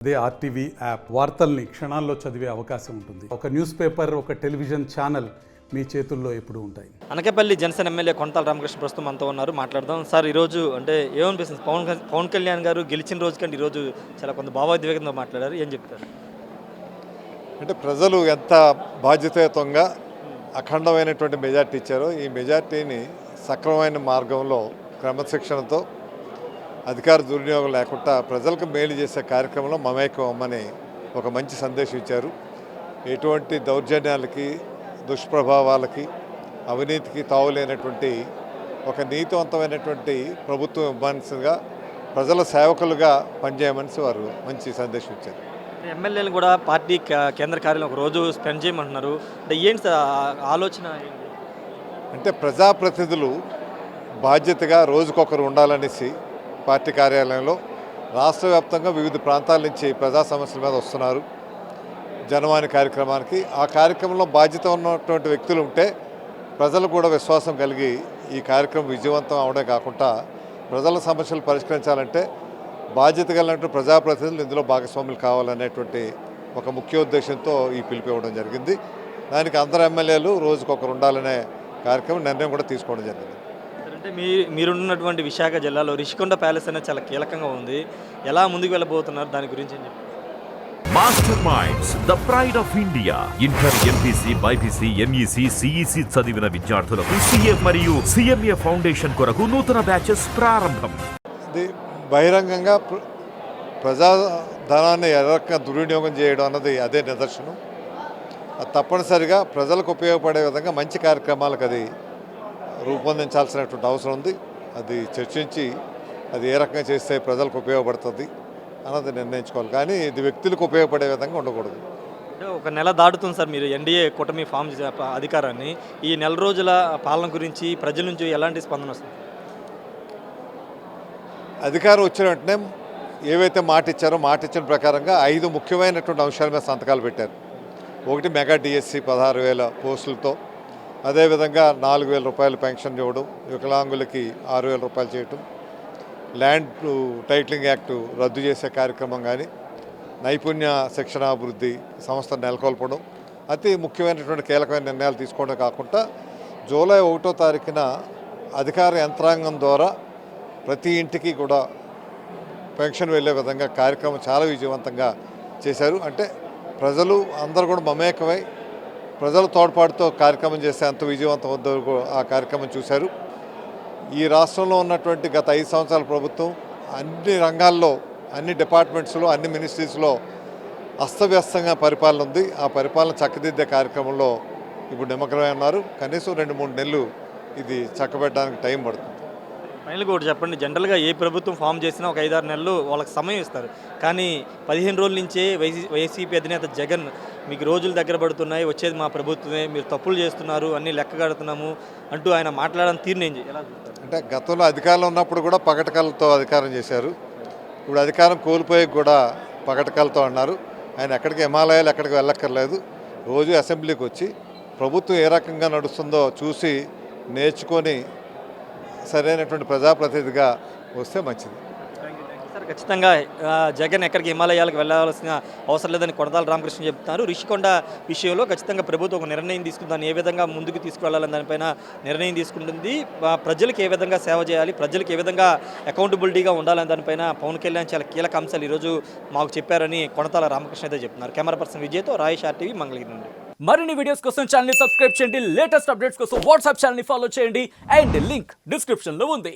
అదే RTV app వార్తల్ని క్షణాల్లో చదివే అవకాశం ఉంటుంది. ఒక న్యూస్ పేపర్, ఒక టెలివిజన్ ఛానల్ మీ చేతుల్లో ఎప్పుడూ ఉంటాయి. అనకాపల్లి జనసేన ఎమ్మెల్యే కొనతాల రామకృష్ణ ప్రస్తుతం మనతో ఉన్నారు, మాట్లాడదాం. సార్, ఈరోజు అంటే ఏమనిపిస్తుంది? పవన్ కళ్యాణ్ గారు గెలిచిన రోజు కంటే ఈరోజు చాలా కొంత భావోద్వేగంతో మాట్లాడారు, ఏం చెప్తారు? అంటే ప్రజలు ఎంత బాధ్యతాయుతంగా అఖండమైనటువంటి మెజార్టీ ఇచ్చారో ఈ మెజార్టీని సక్రమమైన మార్గంలో క్రమశిక్షణతో అధికార దుర్వినియోగం లేకుండా ప్రజలకు మేలు చేసే కార్యక్రమంలో మమేకం అమ్మని ఒక మంచి సందేశం ఇచ్చారు. ఎటువంటి దౌర్జన్యాలకి, దుష్ప్రభావాలకి, అవినీతికి తావులేనటువంటి ఒక నీతివంతమైనటువంటి ప్రభుత్వం ఇవ్వాల్సిందిగా ప్రజల సేవకులుగా పనిచేయమని వారు మంచి సందేశం ఇచ్చారు. ఎమ్మెల్యేలు కూడా పార్టీ కేంద్ర కార్యాలయం ఒక రోజు స్పెండ్ చేయమంటున్నారు. అంటే ఏంటి సార్ ఆలోచన? అంటే ప్రజాప్రతినిధులు బాధ్యతగా రోజుకొకరు ఉండాలనేసి పార్టీ కార్యాలయంలో రాష్ట్ర వ్యాప్తంగా వివిధ ప్రాంతాల నుంచి ప్రజా సమస్యల మీద వస్తున్నారు జనవాణి కార్యక్రమానికి. ఆ కార్యక్రమంలో బాధ్యత ఉన్నటువంటి వ్యక్తులు ఉంటే ప్రజలు కూడా విశ్వాసం కలిగి ఈ కార్యక్రమం విజయవంతం అవడే కాకుండా ప్రజల సమస్యలు పరిష్కరించాలంటే బాధ్యత కలిగినటువంటి ప్రజాప్రతినిధులు ఇందులో భాగస్వాములు కావాలనేటువంటి ఒక ముఖ్య ఉద్దేశంతో ఈ పిలుపు ఇవ్వడం జరిగింది. దానికి అందరు ఎమ్మెల్యేలు రోజుకొకరు ఉండాలనే కార్యక్రమం నిర్ణయం కూడా తీసుకోవడం జరిగింది. అంటే మీరున్నటువంటి విశాఖ జిల్లాలో రిషికొండ ప్యాలెస్ అనేది చాలా కీలకంగా ఉంది. ఎలా ముందుకు వెళ్ళబోతున్నారు, దాని గురించి అని చెప్పి? Master minds, the pride of India. Inter, MPC, BiPC, MEC, CEC చదివిన విద్యార్థులకు సీఏ మరియు సిఎంఏ ఫౌండేషన్ కొరకు నూతన బ్యాచెస్ ప్రారంభం. ఇది బహిరంగంగా ప్రజాధనాన్ని ఏ రకంగా దుర్వినియోగం చేయడం అన్నది అదే నిదర్శనం. అది తప్పనిసరిగా ప్రజలకు ఉపయోగపడే విధంగా మంచి కార్యక్రమాలకు అది రూపొందించాల్సినటువంటి అవసరం ఉంది. అది చర్చించి అది ఏ రకంగా చేస్తే ప్రజలకు ఉపయోగపడుతుంది అన్నది నిర్ణయించుకోవాలి, కానీ ఇది వ్యక్తులకు ఉపయోగపడే విధంగా ఉండకూడదు. అంటే ఒక నెల దాటుతుంది సార్, మీరు ఎన్డీఏ కూటమి ఫామ్ చేసే అధికారాన్ని. ఈ నెల రోజుల పాలన గురించి ప్రజల నుంచి ఎలాంటి స్పందన వస్తుంది? అధికారం వచ్చిన వెంటనే ఏవైతే మాట ఇచ్చారో మాట ఇచ్చిన ప్రకారంగా 5 ముఖ్యమైనటువంటి అంశాల మీద సంతకాలు పెట్టారు. ఒకటి, మెగా డిఎస్సి 16,000 పోస్టులతో, అదేవిధంగా 4,000 రూపాయలు పెన్షన్ ఇవ్వడం, వికలాంగులకి 6,000 రూపాయలు చేయటం, ల్యాండ్ టైటిలింగ్ యాక్టు రద్దు చేసే కార్యక్రమం, కానీ నైపుణ్య శిక్షణాభివృద్ధి సంస్థను నెలకొల్పడం, అతి ముఖ్యమైనటువంటి కీలకమైన నిర్ణయాలు తీసుకోవడం కాకుండా జూలై 1వ తారీఖున అధికార యంత్రాంగం ద్వారా ప్రతి ఇంటికి కూడా పెన్షన్ వెళ్ళే విధంగా కార్యక్రమం చాలా విజయవంతంగా చేశారు. అంటే ప్రజలు అందరూ కూడా మమేకమై ప్రజల తోడ్పాటుతో కార్యక్రమం చేస్తే అంత విజయవంతం వద్ద ఆ కార్యక్రమం చూశారు. ఈ రాష్ట్రంలో ఉన్నటువంటి గత 5 సంవత్సరాల ప్రభుత్వం అన్ని రంగాల్లో, అన్ని డిపార్ట్మెంట్స్లో, అన్ని మినిస్ట్రీస్లో అస్తవ్యస్తంగా పరిపాలన ఉంది. ఆ పరిపాలన చక్కదిద్దే కార్యక్రమంలో ఇప్పుడు నిమగ్నమై ఉన్నారు. కనీసం 2-3 నెలలు ఇది చక్కబెట్టడానికి టైం పడుతుంది. ఫైనల్గా ఒకటి చెప్పండి, జనరల్గా ఏ ప్రభుత్వం ఫామ్ చేసినా ఒక 5-6 నెలలు వాళ్ళకి సమయం ఇస్తారు, కానీ 15 రోజుల నుంచే వైసీపీ అధినేత జగన్ మీకు రోజులు దగ్గర పడుతున్నాయి, వచ్చేది మా ప్రభుత్వమే, మీరు తప్పులు చేస్తున్నారు, అన్నీ లెక్క కడుతున్నాము అంటూ ఆయన మాట్లాడడం తీరునేంది ఎలా చూస్తారు? అంటే గతంలో అధికారంలో ఉన్నప్పుడు కూడా పగటకలతో అధికారం చేశారు. ఇప్పుడు అధికారం కోల్పోయి కూడా పగటకలతో అన్నారు. ఆయన ఎక్కడికి హిమాలయాలు ఎక్కడికి వెళ్ళక్కర్లేదు. రోజు అసెంబ్లీకి వచ్చి ప్రభుత్వం ఏ రకంగా నడుస్తుందో చూసి నేర్చుకొని సరైనటువంటి ప్రజాప్రతినిధిగా వస్తే మంచిది. సార్, ఖచ్చితంగా జగన్ ఎక్కడికి హిమాలయాలకు వెళ్ళాల్సిన అవసరం లేదని కొనతాల రామకృష్ణ చెప్తున్నారు. రిషికొండ విషయంలో ఖచ్చితంగా ప్రభుత్వం ఒక నిర్ణయం తీసుకుని దాన్ని ఏ విధంగా ముందుకు తీసుకువెళ్ళాలని దానిపైన నిర్ణయం తీసుకుంటుంది. ప్రజలకు ఏ విధంగా సేవ చేయాలి, ప్రజలకు ఏ విధంగా అకౌంటబిలిటీగా ఉండాలని దానిపైన పవన్ కళ్యాణ్ చాలా కీలక అంశాలు ఈరోజు మాకు చెప్పారని కొనతాల రామకృష్ణ అయితే చెప్తున్నారు. Camera person విజయ్తో Rayesh, RTV, Mangalagiri నుండి. మరిన్ని వీడియోస్ కోసం ఛానల్ ని సబ్స్క్రైబ్ చేయండి, లేటెస్ట్ అప్డేట్స్ కోసం వాట్సాప్ ఛానల్ ని ఫాలో చేయండి, అండ్ లింక్ డిస్క్రిప్షన్ లో ఉంది.